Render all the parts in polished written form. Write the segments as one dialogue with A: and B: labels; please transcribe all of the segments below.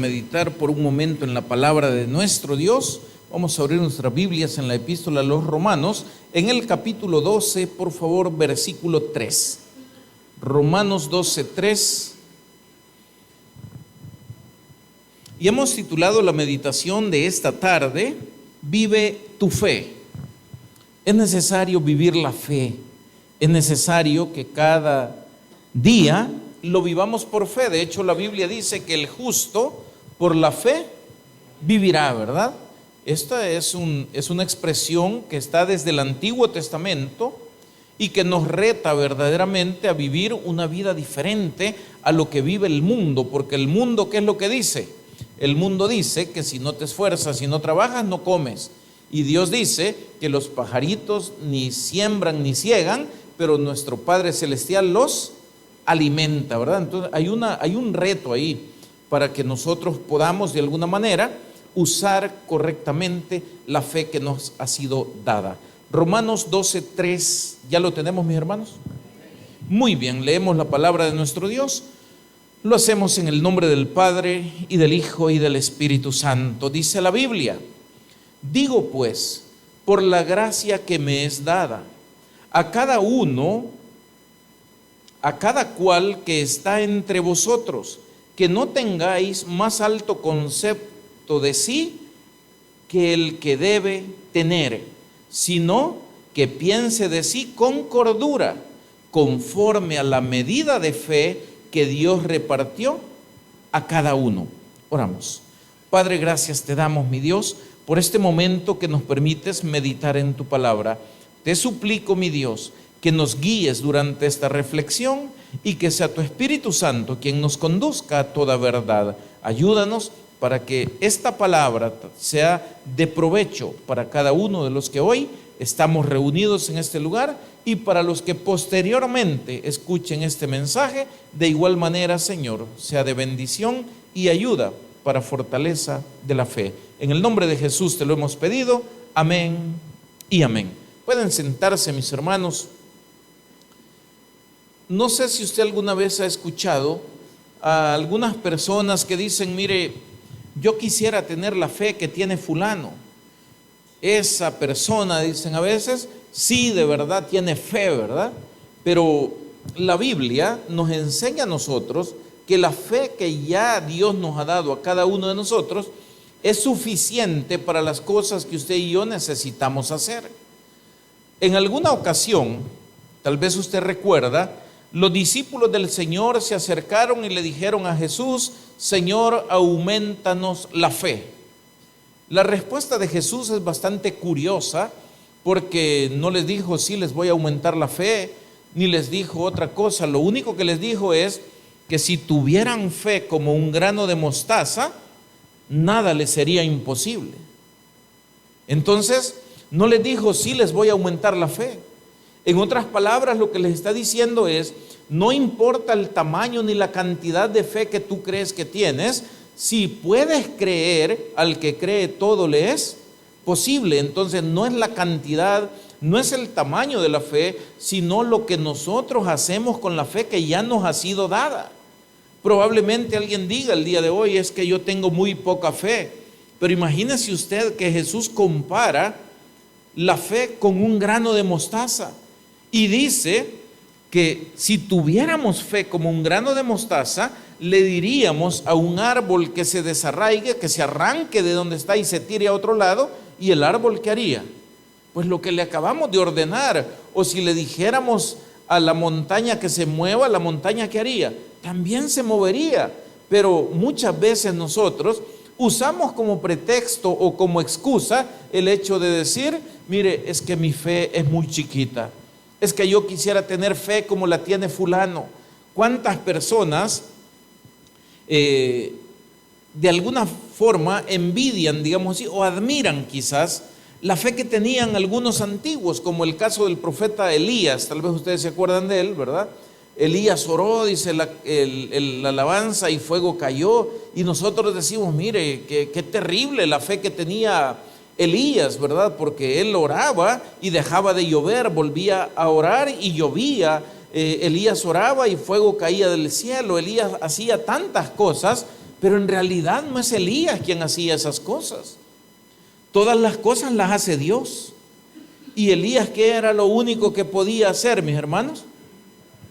A: Meditar por un momento en la palabra de nuestro Dios. Vamos a abrir nuestras Biblias en la epístola a los Romanos, en el capítulo 12, por favor, versículo 3. Romanos 12, 3. Y hemos titulado la meditación de esta tarde, Vive tu fe. Es necesario vivir la fe. Es necesario que cada día lo vivamos por fe. De hecho, la Biblia dice que el justo por la fe vivirá, ¿verdad? Esta es una expresión que está desde el Antiguo Testamento y que nos reta verdaderamente a vivir una vida diferente a lo que vive el mundo, porque el mundo, ¿qué es lo que dice? El mundo dice que si no te esfuerzas, si no trabajas, no comes. Y Dios dice que los pajaritos ni siembran ni ciegan, pero nuestro Padre Celestial los alimenta, ¿verdad? Entonces hay un reto ahí para que nosotros podamos de alguna manera usar correctamente la fe que nos ha sido dada. Romanos 12, 3, ¿ya lo tenemos, mis hermanos? Muy bien, leemos la palabra de nuestro Dios. Lo hacemos en el nombre del Padre, y del Hijo, y del Espíritu Santo. Dice la Biblia: digo pues, por la gracia que me es dada, a cada cual que está entre vosotros, que no tengáis más alto concepto de sí que el que debe tener, sino que piense de sí con cordura, conforme a la medida de fe que Dios repartió a cada uno. Oramos. Padre, gracias te damos, mi Dios, por este momento que nos permites meditar en tu palabra. Te suplico, mi Dios, que nos guíes durante esta reflexión y que sea tu Espíritu Santo quien nos conduzca a toda verdad. Ayúdanos para que esta palabra sea de provecho para cada uno de los que hoy estamos reunidos en este lugar y para los que posteriormente escuchen este mensaje. De igual manera, Señor, sea de bendición y ayuda para fortaleza de la fe. En el nombre de Jesús te lo hemos pedido. Amén y amén. Pueden sentarse, mis hermanos. No sé si usted alguna vez ha escuchado a algunas personas que dicen: mire, yo quisiera tener la fe que tiene fulano. Esa persona, dicen a veces, sí, de verdad tiene fe, ¿verdad? Pero la Biblia nos enseña a nosotros que la fe que ya Dios nos ha dado a cada uno de nosotros es suficiente para las cosas que usted y yo necesitamos hacer. En alguna ocasión, tal vez usted recuerda, los discípulos del Señor se acercaron y le dijeron a Jesús: Señor, aumentanos la fe. La respuesta de Jesús es bastante curiosa, porque no les dijo: sí, les voy a aumentar la fe, ni les dijo otra cosa. Lo único que les dijo es que si tuvieran fe como un grano de mostaza, nada les sería imposible. Entonces, no les dijo: sí, les voy a aumentar la fe. En otras palabras, lo que les está diciendo es: no importa el tamaño ni la cantidad de fe que tú crees que tienes, si puedes creer, al que cree todo le es posible. Entonces no es la cantidad, no es el tamaño de la fe, sino lo que nosotros hacemos con la fe que ya nos ha sido dada. Probablemente alguien diga el día de hoy: es que yo tengo muy poca fe. Pero imagínese usted que Jesús compara la fe con un grano de mostaza y dice que si tuviéramos fe como un grano de mostaza, le diríamos a un árbol que se desarraigue, que se arranque de donde está y se tire a otro lado, y el árbol, ¿qué haría? Pues lo que le acabamos de ordenar. O si le dijéramos a la montaña que se mueva, la montaña, ¿qué haría? También se movería. Pero muchas veces nosotros usamos como pretexto o como excusa el hecho de decir: mire, es que mi fe es muy chiquita, es que yo quisiera tener fe como la tiene fulano. ¿Cuántas personas de alguna forma envidian, digamos así, o admiran quizás la fe que tenían algunos antiguos, como el caso del profeta Elías? Tal vez ustedes se acuerdan de él, ¿verdad? Elías oró, dice la alabanza, y fuego cayó, y nosotros decimos: mire, qué terrible la fe que tenía Elías, ¿verdad? Porque él oraba y dejaba de llover, volvía a orar y llovía. Elías oraba y fuego caía del cielo. Elías hacía tantas cosas, pero en realidad no es Elías quien hacía esas cosas. Todas las cosas las hace Dios. Y Elías, ¿qué era lo único que podía hacer, mis hermanos?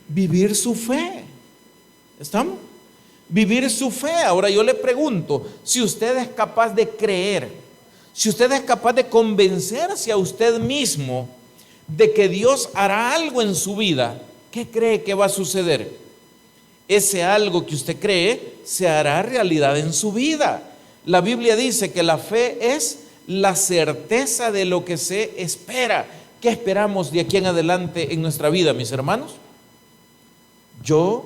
A: Vivir su fe. ¿Estamos? Vivir su fe. Ahora yo le pregunto, si usted es capaz de creer, si usted es capaz de convencerse a usted mismo de que Dios hará algo en su vida, ¿qué cree que va a suceder? Ese algo que usted cree se hará realidad en su vida. La Biblia dice que la fe es la certeza de lo que se espera. ¿Qué esperamos de aquí en adelante en nuestra vida, mis hermanos? Yo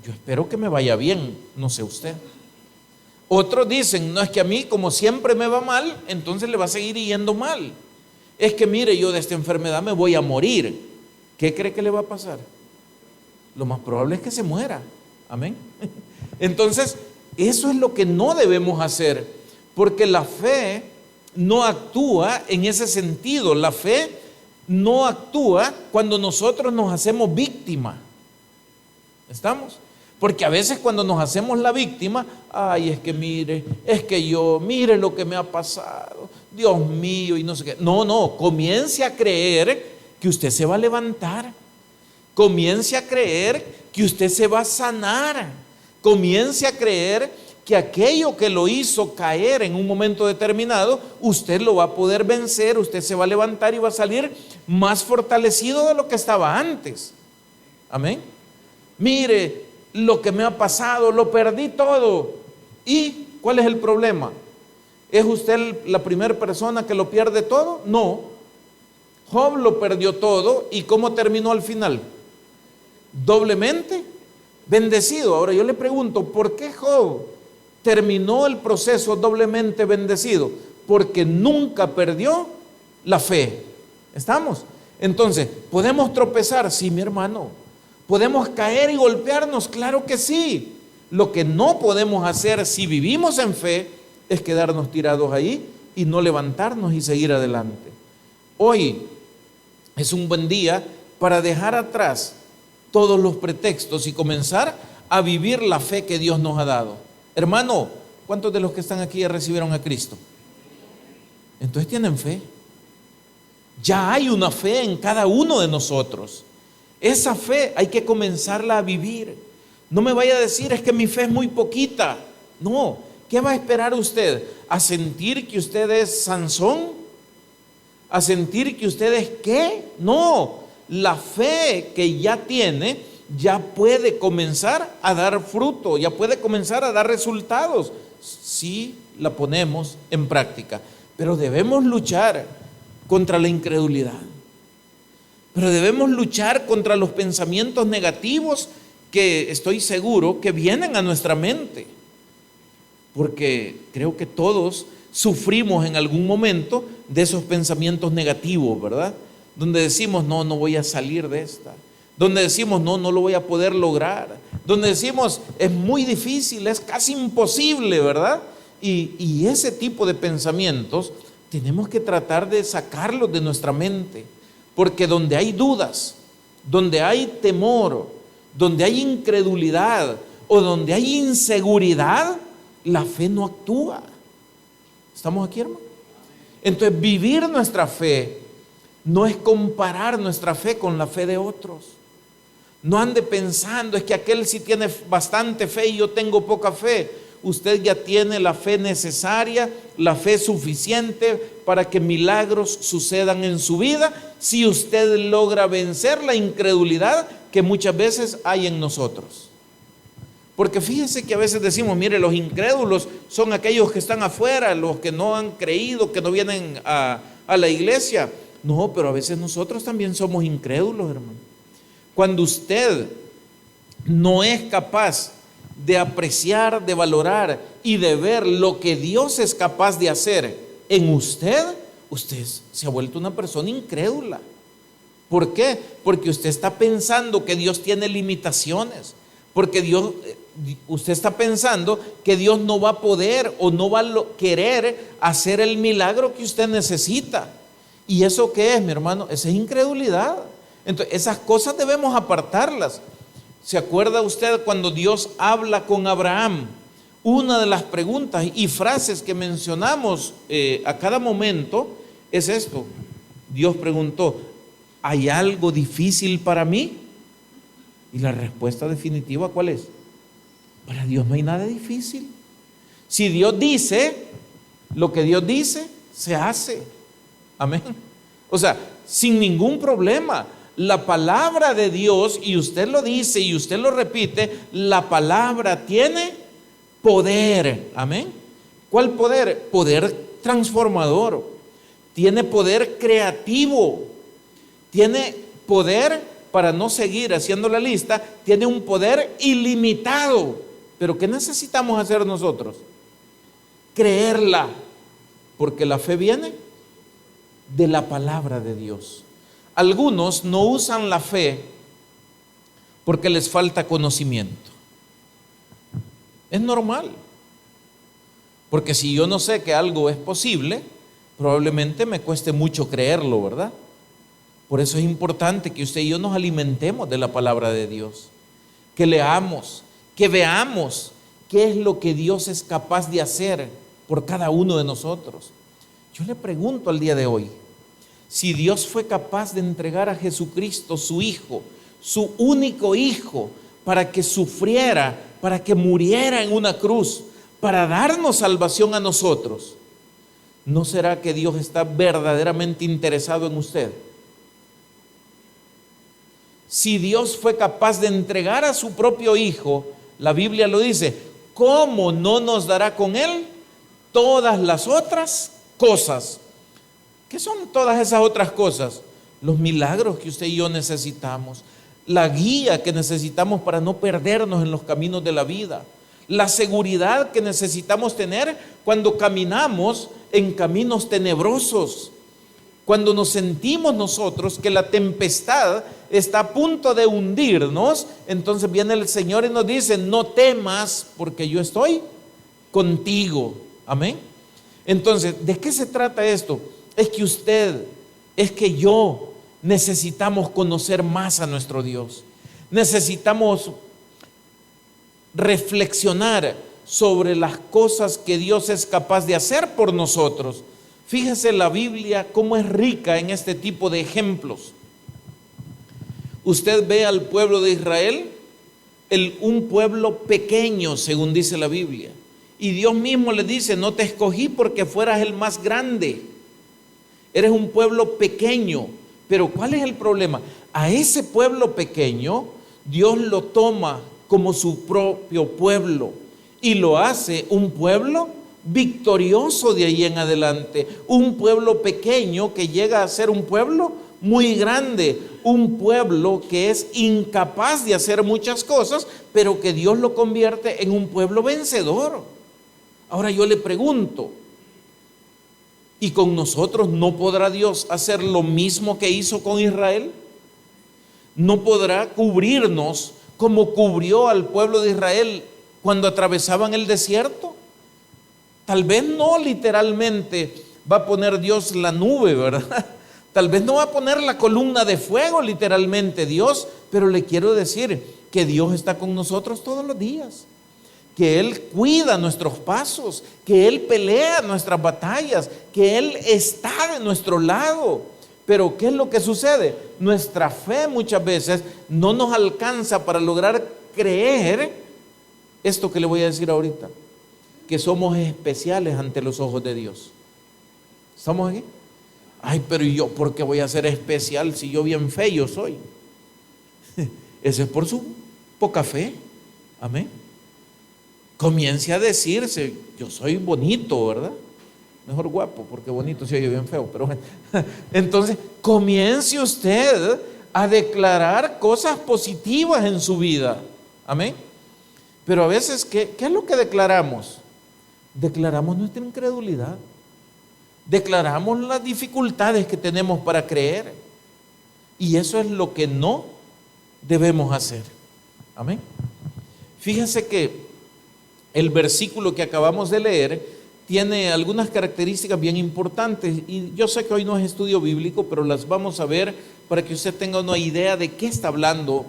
A: espero que me vaya bien, no sé usted. Otros dicen, no, es que a mí como siempre me va mal, entonces le va a seguir yendo mal. Es que mire, yo de esta enfermedad me voy a morir. ¿Qué cree que le va a pasar? Lo más probable es que se muera. Amén. Entonces, eso es lo que no debemos hacer, porque la fe no actúa en ese sentido. La fe no actúa cuando nosotros nos hacemos víctima. ¿Estamos? Porque a veces cuando nos hacemos la víctima, ay, es que mire, es que yo, mire lo que me ha pasado, Dios mío, y no sé qué. No, comience a creer que usted se va a levantar. Comience a creer que usted se va a sanar. Comience a creer que aquello que lo hizo caer en un momento determinado, usted lo va a poder vencer, usted se va a levantar y va a salir más fortalecido de lo que estaba antes. Amén. Mire, lo que me ha pasado, lo perdí todo. ¿Y cuál es el problema? ¿Es usted la primera persona que lo pierde todo? No. Job lo perdió todo. ¿Y cómo terminó al final? Doblemente bendecido. Ahora yo le pregunto, ¿por qué Job terminó el proceso doblemente bendecido? Porque nunca perdió la fe. ¿Estamos? Entonces, ¿podemos tropezar? Sí, mi hermano. ¿Podemos caer y golpearnos? Claro que sí. Lo que no podemos hacer si vivimos en fe es quedarnos tirados ahí y no levantarnos y seguir adelante. Hoy es un buen día para dejar atrás todos los pretextos y comenzar a vivir la fe que Dios nos ha dado. Hermano, ¿cuántos de los que están aquí ya recibieron a Cristo? Entonces tienen fe. Ya hay una fe en cada uno de nosotros. Esa fe hay que comenzarla a vivir. No me vaya a decir, es que mi fe es muy poquita. No, ¿qué va a esperar usted? ¿A sentir que usted es Sansón? ¿A sentir que usted es qué? No, la fe que ya tiene ya puede comenzar a dar fruto, ya puede comenzar a dar resultados si la ponemos en práctica. Pero debemos luchar contra la incredulidad. Pero debemos luchar contra los pensamientos negativos que estoy seguro que vienen a nuestra mente. Porque creo que todos sufrimos en algún momento de esos pensamientos negativos, ¿verdad? Donde decimos, no voy a salir de esta. Donde decimos, no lo voy a poder lograr. Donde decimos, es muy difícil, es casi imposible, ¿verdad? Y ese tipo de pensamientos tenemos que tratar de sacarlos de nuestra mente. Porque donde hay dudas, donde hay temor, donde hay incredulidad o donde hay inseguridad, la fe no actúa. ¿Estamos aquí, hermano? Entonces, vivir nuestra fe no es comparar nuestra fe con la fe de otros. No ande pensando, es que aquel sí tiene bastante fe y yo tengo poca fe. Usted ya tiene la fe necesaria, la fe suficiente para que milagros sucedan en su vida si usted logra vencer la incredulidad que muchas veces hay en nosotros. Porque fíjense que a veces decimos, mire, los incrédulos son aquellos que están afuera, los que no han creído, que no vienen a la iglesia. No, pero a veces nosotros también somos incrédulos, hermano. Cuando usted no es capaz de apreciar, de valorar y de ver lo que Dios es capaz de hacer en usted, usted se ha vuelto una persona incrédula. ¿Por qué? Porque usted está pensando que Dios tiene limitaciones, porque usted está pensando que Dios no va a poder o no va a querer hacer el milagro que usted necesita. ¿Y eso qué es, mi hermano? Esa es incredulidad. Entonces, esas cosas debemos apartarlas. ¿Se acuerda usted cuando Dios habla con Abraham? Una de las preguntas y frases que mencionamos a cada momento es esto. Dios preguntó, ¿hay algo difícil para mí? Y la respuesta definitiva, ¿cuál es? Para Dios no hay nada difícil. Si Dios dice, lo que Dios dice, se hace. Amén. O sea, sin ningún problema. La palabra de Dios, y usted lo dice y usted lo repite, la palabra tiene poder. Amén. ¿Cuál poder? Poder transformador. Tiene poder creativo. Tiene poder, para no seguir haciendo la lista, tiene un poder ilimitado. Pero ¿qué necesitamos hacer nosotros? Creerla, porque la fe viene de la palabra de Dios. Algunos no usan la fe porque les falta conocimiento. Es normal, porque si yo no sé que algo es posible, probablemente me cueste mucho creerlo, ¿verdad? Por eso es importante que usted y yo nos alimentemos de la palabra de Dios, que leamos, que veamos qué es lo que Dios es capaz de hacer por cada uno de nosotros. Yo le pregunto al día de hoy, si Dios fue capaz de entregar a Jesucristo, su Hijo, su único Hijo, para que sufriera, para que muriera en una cruz, para darnos salvación a nosotros, ¿no será que Dios está verdaderamente interesado en usted? Si Dios fue capaz de entregar a su propio Hijo, la Biblia lo dice, ¿cómo no nos dará con Él todas las otras cosas? ¿Qué son todas esas otras cosas? Los milagros que usted y yo necesitamos, la guía que necesitamos para no perdernos en los caminos de la vida, la seguridad que necesitamos tener cuando caminamos en caminos tenebrosos, cuando nos sentimos nosotros que la tempestad está a punto de hundirnos. Entonces viene el Señor y nos dice, no temas porque yo estoy contigo. Amén. Entonces, ¿de qué se trata esto? Es que usted, es que yo necesitamos conocer más a nuestro Dios. Necesitamos reflexionar sobre las cosas que Dios es capaz de hacer por nosotros. Fíjese la Biblia cómo es rica en este tipo de ejemplos. Usted ve al pueblo de Israel, un pueblo pequeño, según dice la Biblia. Y Dios mismo le dice, no te escogí porque fueras el más grande. Eres un pueblo pequeño. Pero ¿cuál es el problema? A ese pueblo pequeño, Dios lo toma como su propio pueblo y lo hace un pueblo victorioso de ahí en adelante. Un pueblo pequeño que llega a ser un pueblo muy grande. Un pueblo que es incapaz de hacer muchas cosas, pero que Dios lo convierte en un pueblo vencedor. Ahora yo le pregunto, ¿y con nosotros no podrá Dios hacer lo mismo que hizo con Israel? ¿No podrá cubrirnos como cubrió al pueblo de Israel cuando atravesaban el desierto? Tal vez no literalmente va a poner Dios la nube, ¿verdad? Tal vez no va a poner la columna de fuego literalmente Dios, pero le quiero decir que Dios está con nosotros todos los días, que Él cuida nuestros pasos, que Él pelea nuestras batallas, que Él está de nuestro lado. Pero ¿qué es lo que sucede? Nuestra fe muchas veces no nos alcanza para lograr creer esto que le voy a decir ahorita, que somos especiales ante los ojos de Dios. ¿Estamos aquí? Ay, pero yo, ¿por qué voy a ser especial si yo bien feo soy? Eso es por su poca fe. Amén. Comience a decirse, yo soy bonito, ¿verdad? Mejor guapo, porque bonito se oye bien feo, pero bueno. Entonces, comience usted a declarar cosas positivas en su vida. Amén. Pero a veces, ¿qué es lo que declaramos? Declaramos nuestra incredulidad. Declaramos las dificultades que tenemos para creer. Y eso es lo que no debemos hacer. Amén. Fíjense que el versículo que acabamos de leer tiene algunas características bien importantes, y yo sé que hoy no es estudio bíblico, pero las vamos a ver para que usted tenga una idea de qué está hablando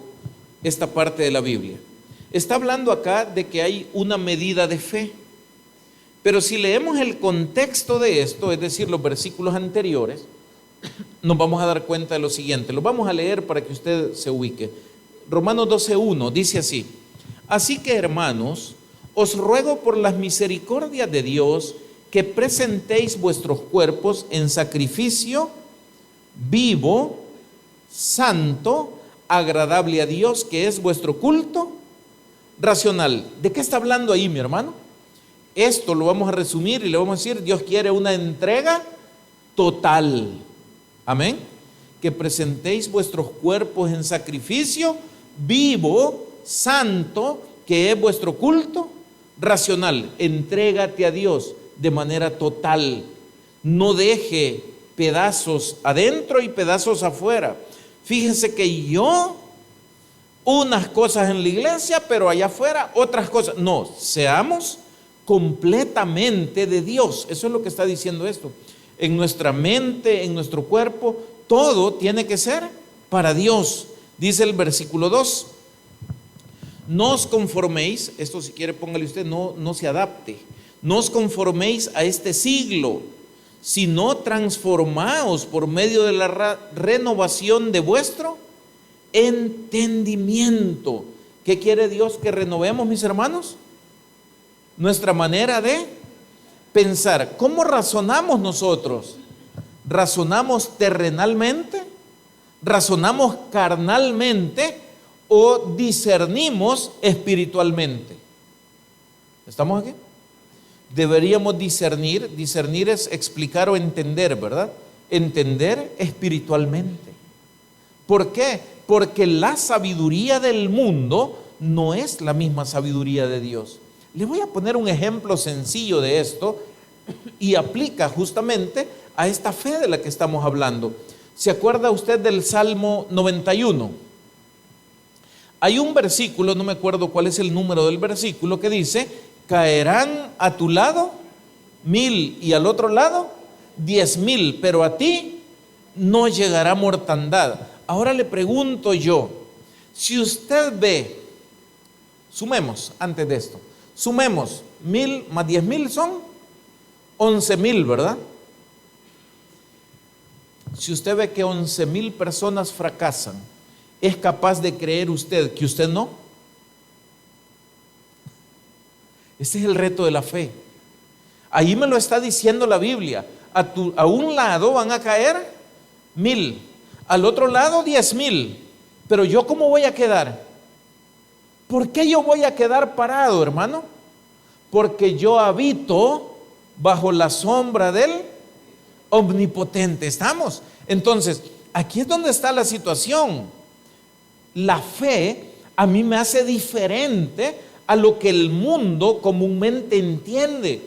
A: esta parte de la Biblia. Está hablando acá de que hay una medida de fe. Pero si leemos el contexto de esto, es decir, los versículos anteriores, nos vamos a dar cuenta de lo siguiente. Lo vamos a leer para que usted se ubique. Romanos 12:1 dice así: así que, hermanos, os ruego por las misericordias de Dios que presentéis vuestros cuerpos en sacrificio vivo, santo, agradable a Dios, que es vuestro culto racional. ¿De qué está hablando ahí, mi hermano? Esto lo vamos a resumir y le vamos a decir: Dios quiere una entrega total. Amén. Que presentéis vuestros cuerpos en sacrificio vivo, santo, que es vuestro culto racional. Entrégate a Dios de manera total. No deje pedazos adentro y pedazos afuera. Fíjense que yo, unas cosas en la iglesia, pero allá afuera otras cosas. No, seamos completamente de Dios. Eso es lo que está diciendo esto. En nuestra mente, en nuestro cuerpo, todo tiene que ser para Dios. Dice el versículo 2: no os conforméis, esto si quiere póngale usted, no se adapte, no os conforméis a este siglo, sino transformaos por medio de la renovación de vuestro entendimiento. ¿Qué quiere Dios que renovemos, mis hermanos? Nuestra manera de pensar. ¿Cómo razonamos nosotros? ¿Razonamos terrenalmente? ¿Razonamos carnalmente? ¿O discernimos espiritualmente? ¿Estamos aquí? Deberíamos discernir. Discernir es explicar o entender, ¿verdad? Entender espiritualmente. ¿Por qué? Porque la sabiduría del mundo no es la misma sabiduría de Dios. Le voy a poner un ejemplo sencillo de esto y aplica justamente a esta fe de la que estamos hablando. ¿Se acuerda usted del Salmo 91? Hay un versículo, no me acuerdo cuál es el número del versículo, que dice: caerán a tu lado 1000 y al otro lado 10,000, pero a ti no llegará mortandad. Ahora le pregunto yo, si usted ve, sumemos antes de esto, sumemos 1000 más 10,000 son 11,000, ¿verdad? Si usted ve que 11,000 personas fracasan, ¿es capaz de creer usted que usted no? Ese es el reto de la fe. Ahí me lo está diciendo la Biblia. A un lado van a caer 1000, al otro lado 10,000. Pero yo, ¿cómo voy a quedar? ¿Por qué yo voy a quedar parado, hermano? Porque yo habito bajo la sombra del Omnipotente. ¿Estamos? Entonces, aquí es donde está la situación. La fe a mí me hace diferente a lo que el mundo comúnmente entiende.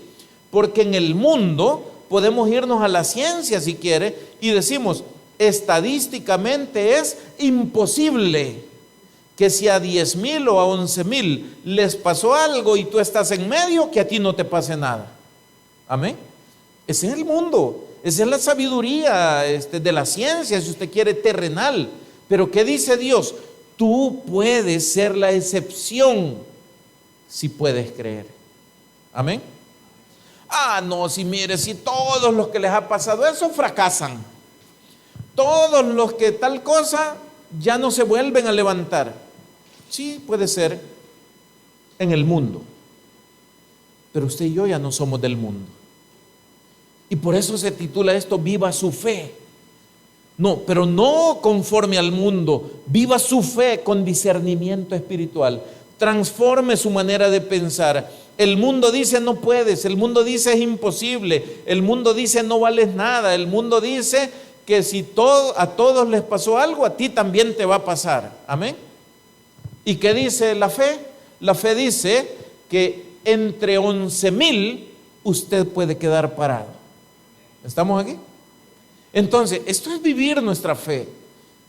A: Porque en el mundo podemos irnos a la ciencia si quiere y decimos: estadísticamente es imposible que si a 10,000 o a 11,000 les pasó algo y tú estás en medio, que a ti no te pase nada. Amén. Ese es el mundo, esa es la sabiduría de la ciencia, si usted quiere, terrenal. Pero ¿qué dice Dios? Tú puedes ser la excepción si puedes creer. Amén. No, si mire, si todos los que les ha pasado eso fracasan, todos los que tal cosa ya no se vuelven a levantar. Sí, puede ser en el mundo, pero usted y yo ya no somos del mundo. Y por eso se titula esto: viva su fe. No, pero no conforme al mundo. Viva su fe con discernimiento espiritual. Transforme su manera de pensar. El mundo dice no puedes, el mundo dice es imposible, el mundo dice no vales nada, el mundo dice que si a todos les pasó algo, a ti también te va a pasar. Amén. ¿Y qué dice la fe? La fe dice que entre 11,000 usted puede quedar parado. ¿Estamos aquí? Entonces, esto es vivir nuestra fe,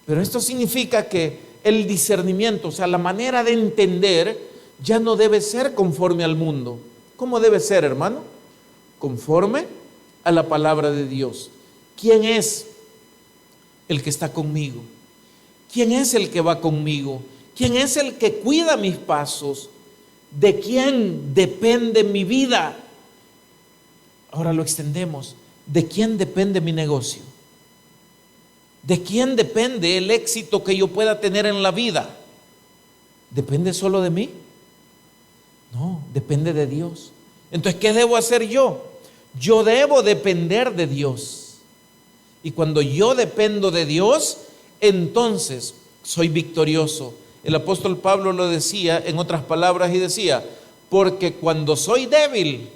A: pero esto significa que el discernimiento, o sea, la manera de entender, ya no debe ser conforme al mundo. ¿Cómo debe ser, hermano? Conforme a la palabra de Dios. ¿Quién es el que está conmigo? ¿Quién es el que va conmigo? ¿Quién es el que cuida mis pasos? ¿De quién depende mi vida? Ahora lo extendemos. ¿De quién depende mi negocio? ¿De quién depende el éxito que yo pueda tener en la vida? ¿Depende solo de mí? No, depende de Dios. Entonces, ¿qué debo hacer yo? Yo debo depender de Dios. Y cuando yo dependo de Dios, entonces soy victorioso. El apóstol Pablo lo decía en otras palabras y decía, porque cuando soy débil,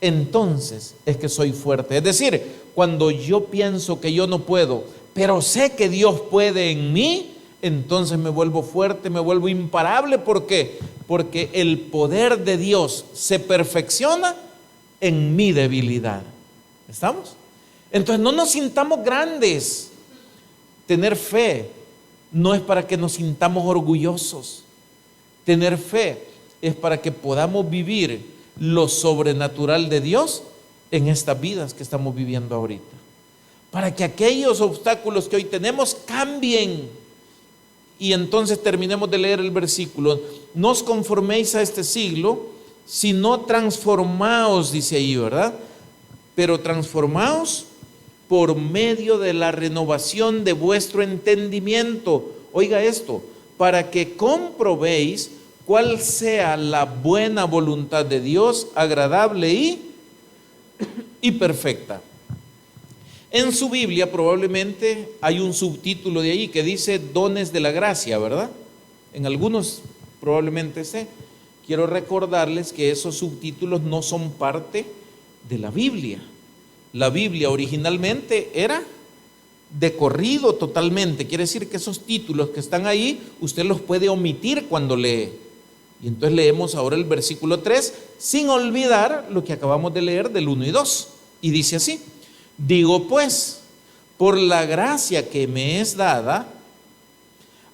A: entonces es que soy fuerte. Es decir, cuando yo pienso que yo no puedo, pero sé que Dios puede en mí, entonces me vuelvo fuerte, me vuelvo imparable. ¿Por qué? Porque el poder de Dios se perfecciona en mi debilidad. ¿Estamos? Entonces no nos sintamos grandes. Tener fe no es para que nos sintamos orgullosos. Tener fe es para que podamos vivir lo sobrenatural de Dios en estas vidas que estamos viviendo ahorita. Para que aquellos obstáculos que hoy tenemos cambien. Y entonces terminemos de leer el versículo. No os conforméis a este siglo, sino transformaos, dice ahí, ¿verdad? Pero transformaos por medio de la renovación de vuestro entendimiento. Oiga esto, para que comprobéis cuál sea la buena voluntad de Dios, agradable y perfecta. En su Biblia probablemente hay un subtítulo de ahí que dice dones de la gracia, ¿verdad? En algunos probablemente sé. Quiero recordarles que esos subtítulos no son parte de la Biblia. La Biblia originalmente era de corrido totalmente. Quiere decir que esos títulos que están ahí, usted los puede omitir cuando lee. Y entonces leemos ahora el versículo 3, sin olvidar lo que acabamos de leer del 1 y 2. Y dice así, digo pues, por la gracia que me es dada,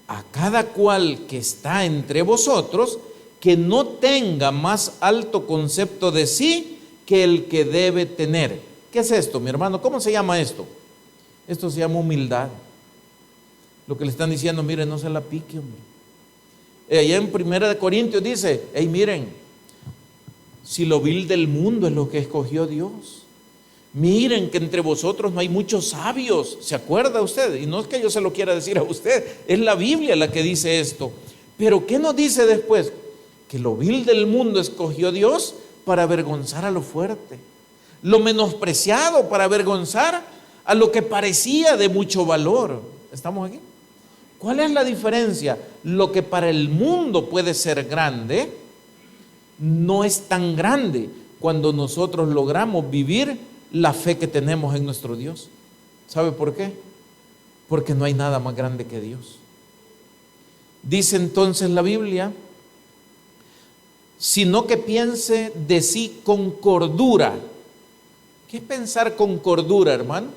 A: a cada cual que está entre vosotros, que no tenga más alto concepto de sí que el que debe tener. ¿Qué es esto, mi hermano? ¿Cómo se llama esto? Esto se llama humildad. Lo que le están diciendo, mire, no se la pique, hombre. Allá en 1 Corintios dice, hey, miren, si lo vil del mundo es lo que escogió Dios. Miren que entre vosotros no hay muchos sabios. ¿Se acuerda usted? Y no es que yo se lo quiera decir a usted, es la Biblia la que dice esto. Pero ¿qué nos dice después? Que lo vil del mundo escogió Dios para avergonzar a lo fuerte. Lo menospreciado para avergonzar a lo que parecía de mucho valor. ¿Estamos aquí? ¿Cuál es la diferencia? Lo que para el mundo puede ser grande, no es tan grande cuando nosotros logramos vivir la fe que tenemos en nuestro Dios. ¿Sabe por qué? Porque no hay nada más grande que Dios. Dice entonces la Biblia, sino que piense de sí con cordura. ¿Qué es pensar con cordura, hermano?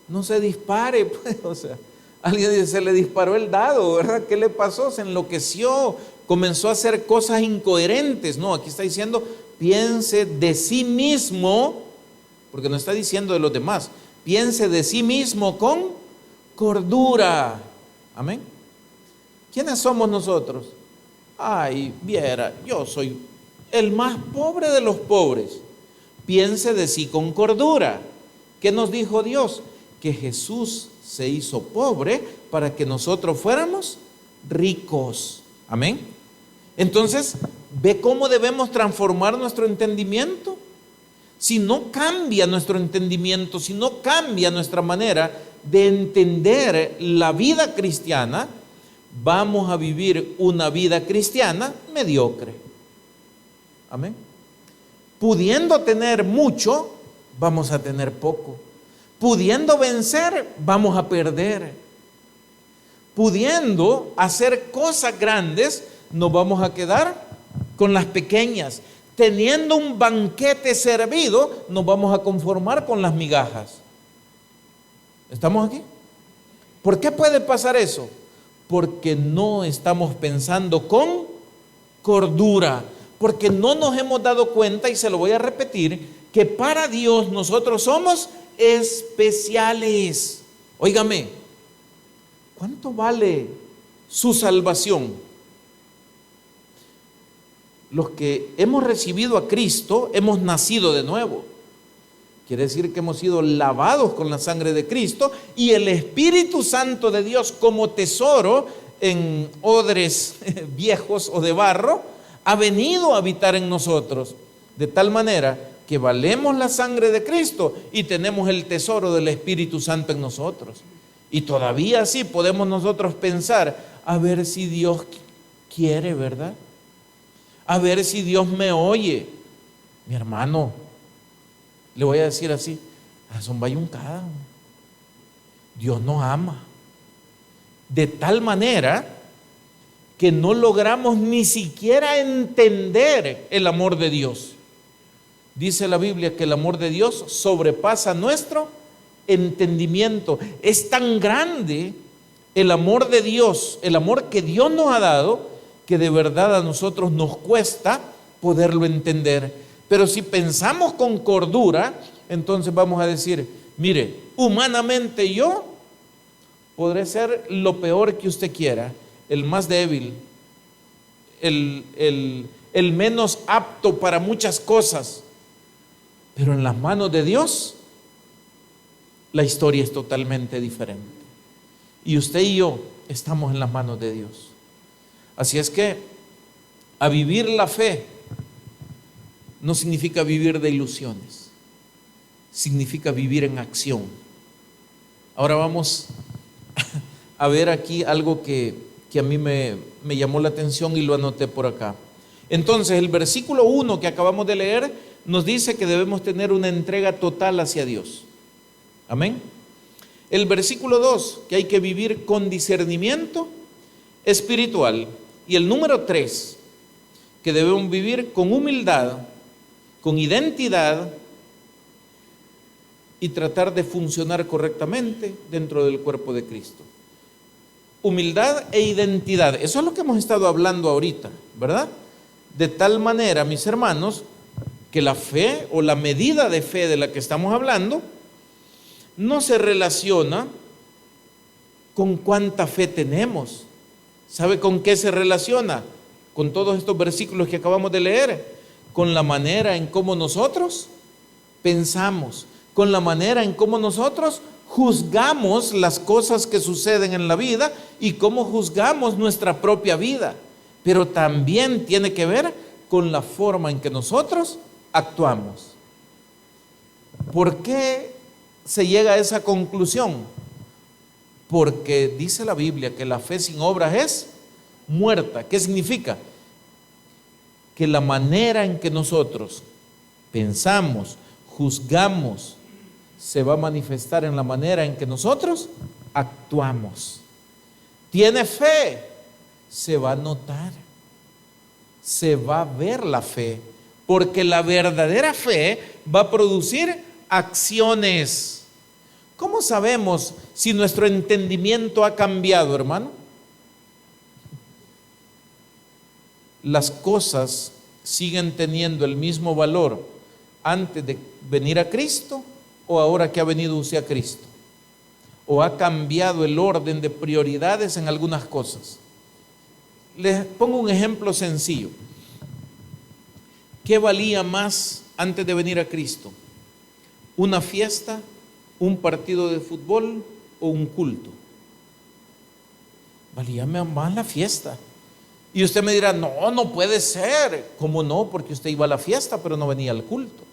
A: No se dispare, pues, o sea, alguien dice, se le disparó el dado, ¿verdad? ¿Qué le pasó? Se enloqueció, comenzó a hacer cosas incoherentes. No, aquí está diciendo, piense de sí mismo, porque no está diciendo de los demás, piense de sí mismo con cordura. Amén. ¿Quiénes somos nosotros? Ay, viera, yo soy el más pobre de los pobres. Piense de sí con cordura. ¿Qué nos dijo Dios? Que Jesús se hizo pobre para que nosotros fuéramos ricos. Amén. Entonces, ¿ve cómo debemos transformar nuestro entendimiento? Si no cambia nuestro entendimiento, si no cambia nuestra manera de entender la vida cristiana, vamos a vivir una vida cristiana mediocre. Amén. Pudiendo tener mucho, vamos a tener poco. Pudiendo vencer, vamos a perder. Pudiendo hacer cosas grandes, nos vamos a quedar con las pequeñas. Teniendo un banquete servido, nos vamos a conformar con las migajas. ¿Estamos aquí? ¿Por qué puede pasar eso? Porque no estamos pensando con cordura. Porque no nos hemos dado cuenta, y se lo voy a repetir, que para Dios nosotros somos especiales. Óigame, ¿cuánto vale su salvación. Los que hemos recibido a Cristo, hemos nacido de nuevo. Quiere decir que hemos sido lavados con la sangre de Cristo y el Espíritu Santo de Dios, como tesoro en odres viejos o de barro, ha venido a habitar en nosotros, de tal manera que valemos la sangre de Cristo y tenemos el tesoro del Espíritu Santo en nosotros. Y todavía así podemos nosotros pensar, a ver si Dios quiere, ¿verdad? A ver si Dios me oye. Mi hermano, le voy a decir así, son bayuncada. Dios nos ama. De tal manera que no logramos ni siquiera entender el amor de Dios. Dice la Biblia que el amor de Dios sobrepasa nuestro entendimiento. Es tan grande el amor de Dios, el amor que Dios nos ha dado, que de verdad a nosotros nos cuesta poderlo entender. Pero si pensamos con cordura, entonces vamos a decir, mire, humanamente yo podré ser lo peor que usted quiera, el más débil, el menos apto para muchas cosas, pero en las manos de Dios la historia es totalmente diferente. Y usted y yo estamos en las manos de Dios. Así es que a vivir la fe no significa vivir de ilusiones, significa vivir en acción. Ahora vamos a ver aquí algo que a mí me llamó la atención y lo anoté por acá. Entonces, el versículo 1 que acabamos de leer nos dice que debemos tener una entrega total hacia Dios. Amén. El versículo 2, que hay que vivir con discernimiento espiritual. Y el número 3, que debemos vivir con humildad, con identidad y tratar de funcionar correctamente dentro del cuerpo de Cristo. Humildad e identidad, eso es lo que hemos estado hablando ahorita, ¿verdad? De tal manera, mis hermanos, que la fe o la medida de fe de la que estamos hablando no se relaciona con cuánta fe tenemos. ¿Sabe con qué se relaciona? Con todos estos versículos que acabamos de leer, con la manera en cómo nosotros pensamos, con la manera en cómo nosotros juzgamos las cosas que suceden en la vida y cómo juzgamos nuestra propia vida. Pero también tiene que ver con la forma en que nosotros actuamos. ¿Por qué se llega a esa conclusión? Porque dice la Biblia que la fe sin obras es muerta. ¿Qué significa? Que la manera en que nosotros pensamos, juzgamos, se va a manifestar en la manera en que nosotros actuamos. Tiene fe, se va a notar, se va a ver la fe, porque la verdadera fe va a producir acciones. ¿Cómo sabemos si nuestro entendimiento ha cambiado, hermano? Las cosas siguen teniendo el mismo valor antes de venir a Cristo o ahora que ha venido usted a Cristo, o ha cambiado el orden de prioridades en algunas cosas. Les pongo un ejemplo sencillo. ¿Qué valía más antes de venir a Cristo? ¿Una fiesta, un partido de fútbol o un culto? Valía más la fiesta. Y usted me dirá, no, no puede ser. ¿Cómo no? Porque usted iba a la fiesta, pero no venía al culto.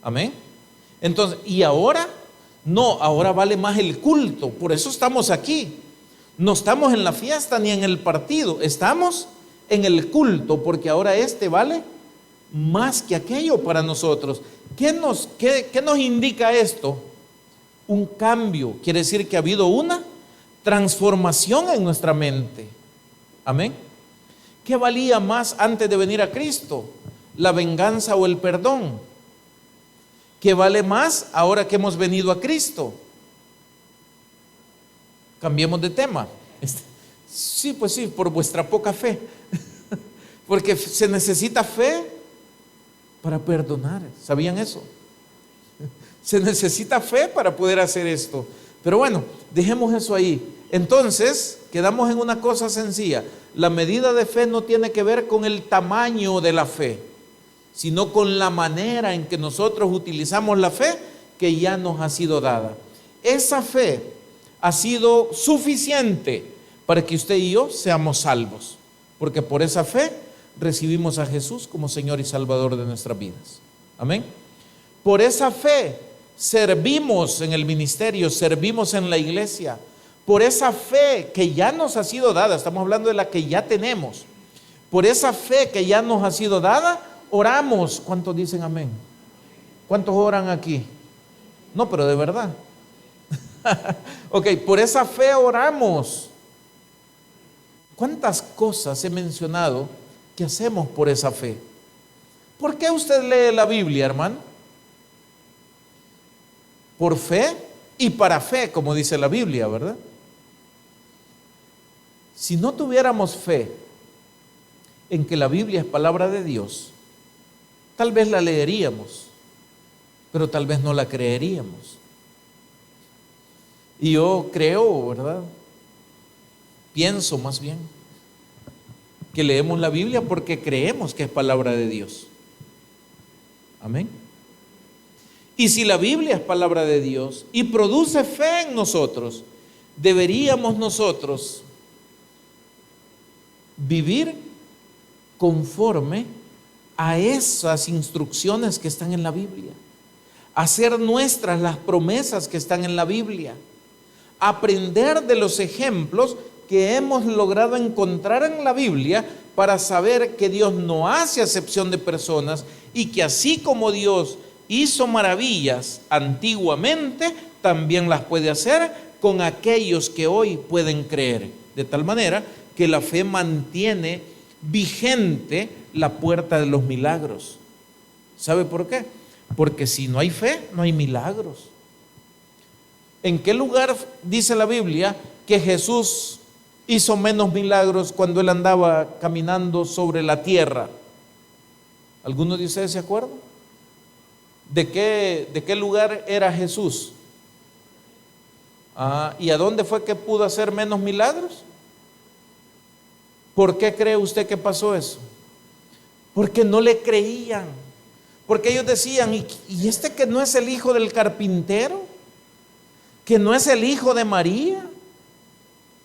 A: Amén. Entonces, ¿y ahora? No, ahora vale más el culto. Por eso estamos aquí. No estamos en la fiesta ni en el partido. Estamos en el culto, porque ahora vale más que aquello para nosotros. ¿Qué nos indica esto? Un cambio. Quiere decir que ha habido una transformación en nuestra mente. Amén. ¿Qué valía más antes de venir a Cristo? ¿La venganza o el perdón? ¿Qué vale más ahora que hemos venido a Cristo? Cambiemos de tema. Sí, pues sí, por vuestra poca fe. Porque se necesita fe para perdonar. ¿Sabían eso? Se necesita fe para poder hacer esto. Pero bueno, dejemos eso ahí. Entonces, quedamos en una cosa sencilla. La medida de fe no tiene que ver con el tamaño de la fe, sino con la manera en que nosotros utilizamos la fe que ya nos ha sido dada. Esa fe ha sido suficiente para que usted y yo seamos salvos, porque por esa fe recibimos a Jesús como Señor y Salvador de nuestras vidas. Amén. Por esa fe servimos en el ministerio, servimos en la iglesia. Por esa fe que ya nos ha sido dada, estamos hablando de la que ya tenemos. Por esa fe que ya nos ha sido dada, oramos. ¿Cuántos dicen amén? ¿Cuántos oran aquí? No, pero de verdad. Ok, por esa fe oramos. ¿Cuántas cosas he mencionado que hacemos por esa fe? ¿Por qué usted lee la Biblia, hermano? Por fe y para fe, como dice la Biblia, ¿verdad? Si no tuviéramos fe en que la Biblia es palabra de Dios, tal vez la leeríamos, pero tal vez no la creeríamos. Y yo creo, ¿verdad? Pienso más bien que leemos la Biblia porque creemos que es palabra de Dios. Amén. Y si la Biblia es palabra de Dios y produce fe en nosotros, deberíamos nosotros vivir conforme a esas instrucciones que están en la Biblia, hacer nuestras las promesas que están en la Biblia, aprender de los ejemplos que hemos logrado encontrar en la Biblia para saber que Dios no hace acepción de personas y que así como Dios hizo maravillas antiguamente, también las puede hacer con aquellos que hoy pueden creer, de tal manera que la fe mantiene vigente la puerta de los milagros. ¿Sabe por qué? Porque si no hay fe, no hay milagros. ¿En qué lugar dice la Biblia que Jesús hizo menos milagros cuando él andaba caminando sobre la tierra? ¿Alguno de ustedes se acuerda? ¿De qué lugar era Jesús? ¿Y a dónde fue que pudo hacer menos milagros? ¿Por qué cree usted que pasó eso? Porque no le creían. Porque ellos decían, ¿y este que no es el hijo del carpintero? ¿Que no es el hijo de María?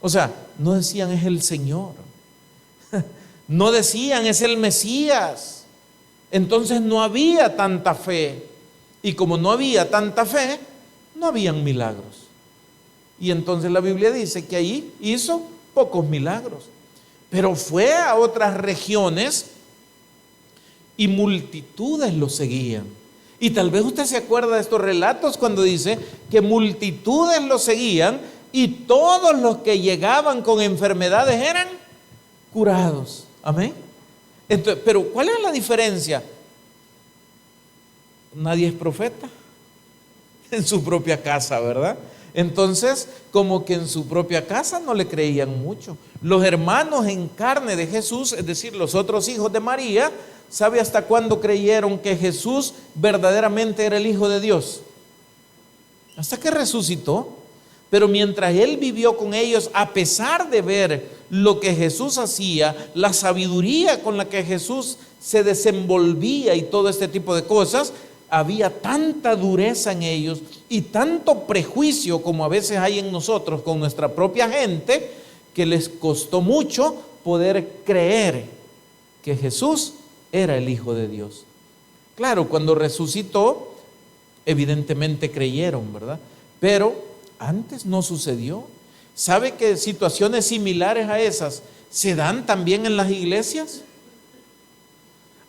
A: O sea, no decían es el Señor. No decían es el Mesías. Entonces no había tanta fe. Y como no había tanta fe, no habían milagros. Y entonces la Biblia dice que ahí hizo pocos milagros. Pero fue a otras regiones y multitudes lo seguían. Y tal vez usted se acuerda de estos relatos cuando dice que multitudes lo seguían y todos los que llegaban con enfermedades eran curados. Amén. Entonces, pero ¿cuál es la diferencia? Nadie es profeta en su propia casa, ¿verdad? Entonces, como que en su propia casa no le creían mucho. Los hermanos en carne de Jesús, es decir, los otros hijos de María, ¿sabe hasta cuándo creyeron que Jesús verdaderamente era el Hijo de Dios? Hasta que resucitó. Pero mientras él vivió con ellos, a pesar de ver lo que Jesús hacía, la sabiduría con la que Jesús se desenvolvía y todo este tipo de cosas, había tanta dureza en ellos y tanto prejuicio como a veces hay en nosotros con nuestra propia gente, que les costó mucho poder creer que Jesús era el Hijo de Dios. Claro, cuando resucitó, evidentemente creyeron, ¿verdad? Pero antes no sucedió. ¿Sabe que situaciones similares a esas se dan también en las iglesias?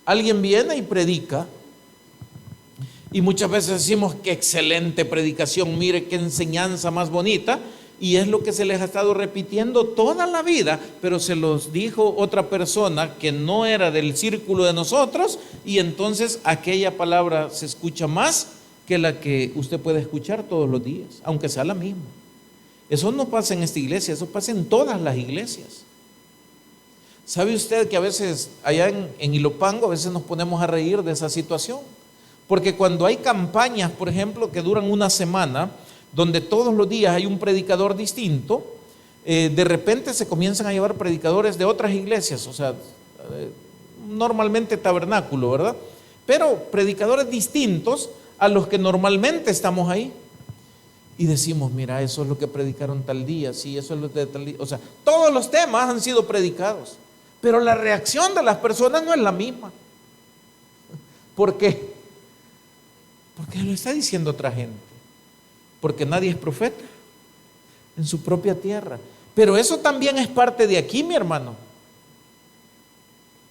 A: Alguien viene y predica. Y muchas veces decimos, qué excelente predicación, mire qué enseñanza más bonita. Y es lo que se les ha estado repitiendo toda la vida, pero se los dijo otra persona que no era del círculo de nosotros, y entonces aquella palabra se escucha más que la que usted puede escuchar todos los días, aunque sea la misma. Eso no pasa en esta iglesia, eso pasa en todas las iglesias. ¿Sabe usted que a veces allá en Ilopango, a veces nos ponemos a reír de esa situación? Porque cuando hay campañas, por ejemplo, que duran una semana, donde todos los días hay un predicador distinto, De repente se comienzan a llevar predicadores de otras iglesias, o sea, normalmente tabernáculo, ¿verdad? Pero predicadores distintos a los que normalmente estamos ahí. Y decimos, mira, eso es lo que predicaron tal día, sí, eso es lo de tal día. O sea, todos los temas han sido predicados, pero la reacción de las personas no es la misma. ¿Por qué? Porque lo está diciendo otra gente. Porque nadie es profeta en su propia tierra. Pero eso también es parte de aquí, mi hermano.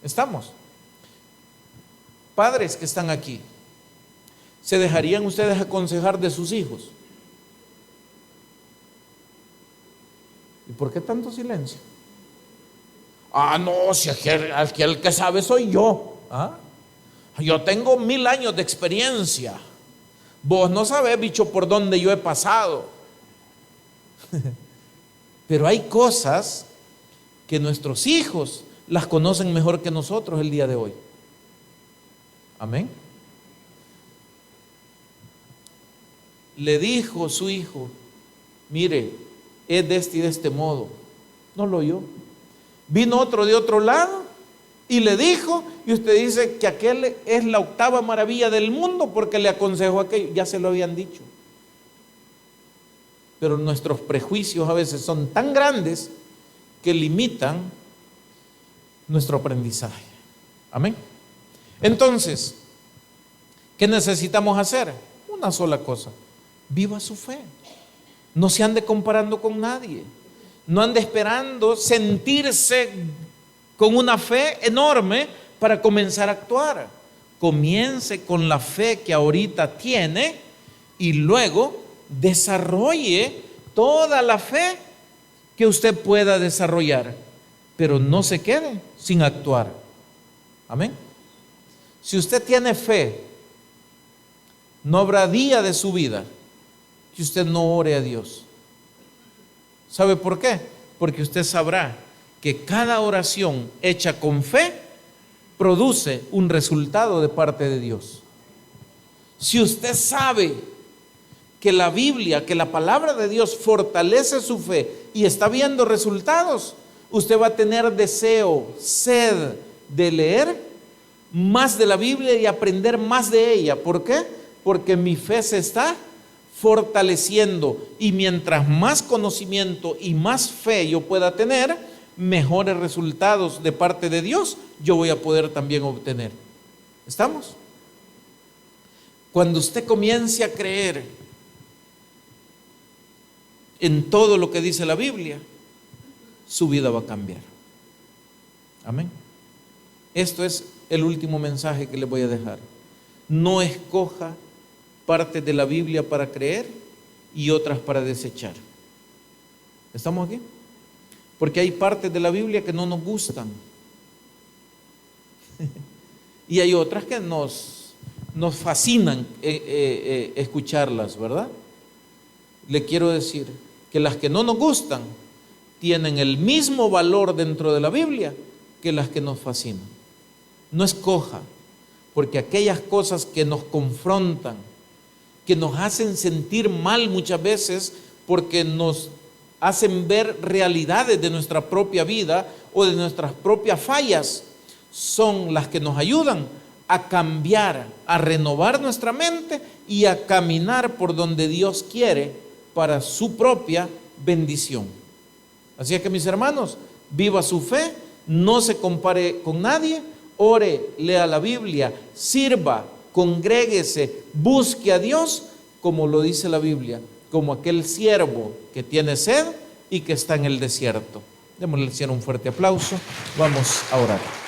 A: ¿Estamos? Padres que están aquí, ¿se dejarían ustedes aconsejar de sus hijos? ¿Y por qué tanto silencio? Ah, no, si el que sabe soy yo. ¿Ah? Yo tengo 1000 años de experiencia. Vos no sabés, bicho, por dónde yo he pasado. Pero hay cosas que nuestros hijos las conocen mejor que nosotros el día de hoy. Amén. Le dijo su hijo, mire, es de este y de este modo. No lo oyó. Vino otro de otro lado y le dijo, y usted dice que aquel es la 8ª maravilla del mundo porque le aconsejó aquello. Ya se lo habían dicho. Pero nuestros prejuicios a veces son tan grandes que limitan nuestro aprendizaje. Amén. Entonces, ¿qué necesitamos hacer? Una sola cosa: viva su fe. No se ande comparando con nadie. No ande esperando sentirse con una fe enorme para comenzar a actuar. Comience con la fe que ahorita tiene y luego desarrolle toda la fe que usted pueda desarrollar, pero no se quede sin actuar. Amén. Si usted tiene fe, no habrá día de su vida que usted no ore a Dios. ¿Sabe por qué? Porque usted sabrá que cada oración hecha con fe produce un resultado de parte de Dios. Si usted sabe que la Biblia, que la palabra de Dios fortalece su fe y está viendo resultados, usted va a tener deseo, sed de leer más de la Biblia y aprender más de ella. ¿Por qué? Porque mi fe se está fortaleciendo, y mientras más conocimiento y más fe yo pueda tener, mejores resultados de parte de Dios yo voy a poder también obtener. ¿Estamos? Cuando usted comience a creer en todo lo que dice la Biblia, su vida va a cambiar. Amén. Esto es el último mensaje que le voy a dejar. No escoja partes de la Biblia para creer y otras para desechar. ¿Estamos aquí? Porque hay partes de la Biblia que no nos gustan y hay otras que nos fascinan escucharlas, ¿verdad? Le quiero decir que las que no nos gustan tienen el mismo valor dentro de la Biblia que las que nos fascinan. No escoja, porque aquellas cosas que nos confrontan, que nos hacen sentir mal muchas veces porque nos hacen ver realidades de nuestra propia vida o de nuestras propias fallas, son las que nos ayudan a cambiar, a renovar nuestra mente y a caminar por donde Dios quiere para su propia bendición. Así es que, mis hermanos, viva su fe, no se compare con nadie, ore, lea la Biblia, sirva, congréguese, busque a Dios, como lo dice la Biblia, como aquel siervo que tiene sed y que está en el desierto. Démosle al Señor un fuerte aplauso. Vamos a orar.